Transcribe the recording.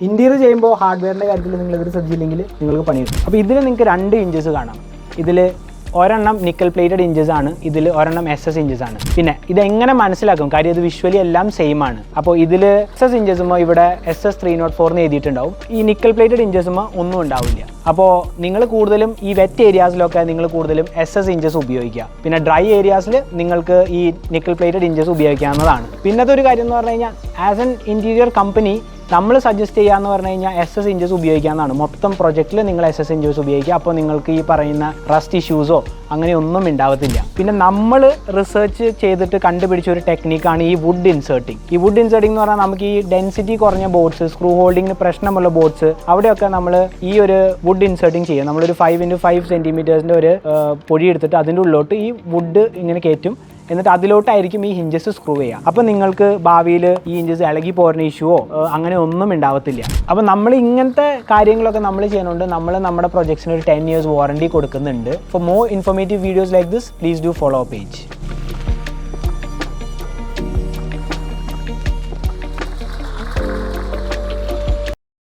Interior ചെയ്യുമ്പോൾ ഹാർഡ്വെയറിൻ്റെ കാര്യത്തിൽ നിങ്ങൾ ഇവർ ശ്രദ്ധിച്ചില്ലെങ്കിൽ നിങ്ങൾക്ക് പണിയെടുക്കും. അപ്പോൾ ഇതിൽ നിങ്ങൾക്ക് 2 ഇഞ്ചസ് കാണാം. ഇതിൽ ഒരെണ്ണം നിക്കൽ പ്ലേറ്റഡ് ഇഞ്ചസ് ആണ്, ഇതിൽ ഒരെണ്ണം SS ഇഞ്ചസ് ആണ്. പിന്നെ ഇതെങ്ങനെ മനസ്സിലാക്കും? കാര്യം ഇത് വിഷ്വലി എല്ലാം സെയിം ആണ്. അപ്പോൾ ഇതിൽ SS ഇഞ്ചസുമോ ഇവിടെ SS 304 എന്ന് എഴുതിയിട്ടുണ്ടാവും. ഈ നിക്കൽ പ്ലേറ്റഡ് ഇഞ്ചസുമോ ഒന്നും ഉണ്ടാവില്ല. അപ്പോൾ നിങ്ങൾ കൂടുതലും ഈ വെറ്റ് ഏരിയാസിലൊക്കെ നിങ്ങൾ കൂടുതലും SS ഇഞ്ചസ് ഉപയോഗിക്കുക. പിന്നെ ഡ്രൈ ഏരിയാസിൽ നിങ്ങൾക്ക് ഈ നിക്കൽ പ്ലേറ്റഡ് ഇഞ്ചസ് ഉപയോഗിക്കാവുന്നതാണ്. പിന്നത്തെ ഒരു കാര്യം എന്ന് പറഞ്ഞു കഴിഞ്ഞാൽ ആസ് എൻ ഇൻറ്റീരിയർ കമ്പനി നമ്മൾ സജസ്റ്റ് ചെയ്യാന്ന് പറഞ്ഞു കഴിഞ്ഞാൽ SS ഇഞ്ചസ് ഉപയോഗിക്കാവുന്നതാണ്. മൊത്തം പ്രൊജക്റ്റിൽ നിങ്ങൾ SS ഇഞ്ചസ് ഉപയോഗിക്കുക. അപ്പോൾ നിങ്ങൾക്ക് ഈ പറയുന്ന റസ്റ്റ് ഇഷ്യൂസോ അങ്ങനെയൊന്നും ഉണ്ടാവത്തില്ല. പിന്നെ നമ്മൾ റിസർച്ച് ചെയ്തിട്ട് കണ്ടുപിടിച്ച ഒരു ടെക്നിക്കാണ് ഈ വുഡ് ഇൻസേർട്ടിങ്. ഈ വുഡ് ഇൻസേർട്ടിങ് എന്ന് പറഞ്ഞാൽ നമുക്ക് ഈ ഡെൻസിറ്റി കുറഞ്ഞ ബോർഡ്സ്, സ്ക്രൂ ഹോൾഡിങ്ങിന് പ്രശ്നമുള്ള ബോർഡ്സ്, അവിടെയൊക്കെ നമ്മൾ ഈ ഒരു വുഡ് ഇൻസേർട്ടിങ് ചെയ്യുക. നമ്മളൊരു 5x5 സെൻറ്റിമീറ്റേഴ്സിൻ്റെ ഒരു പൊടി എടുത്തിട്ട് അതിൻ്റെ ഉള്ളിലോട്ട് ഈ വുഡ് ഇങ്ങനെ കയറ്റും. എന്നിട്ട് അതിലോട്ടായിരിക്കും ഈ ഹിഞ്ചസ് സ്ക്രൂ ചെയ്യുക. അപ്പോൾ നിങ്ങൾക്ക് ഭാവിയിൽ ഈ ഹിഞ്ചസ് ഇളകി പോരുന്ന ഇഷ്യൂവോ അങ്ങനെ ഒന്നും ഉണ്ടാവത്തില്ല. അപ്പോൾ നമ്മൾ ഇങ്ങനത്തെ കാര്യങ്ങളൊക്കെ നമ്മൾ ചെയ്യുന്നുണ്ട്. നമ്മൾ നമ്മുടെ പ്രൊജക്ട്സിന് ഒരു 10 years വാറണ്ടി കൊടുക്കുന്നുണ്ട്. For more informative videos like this, please do follow page.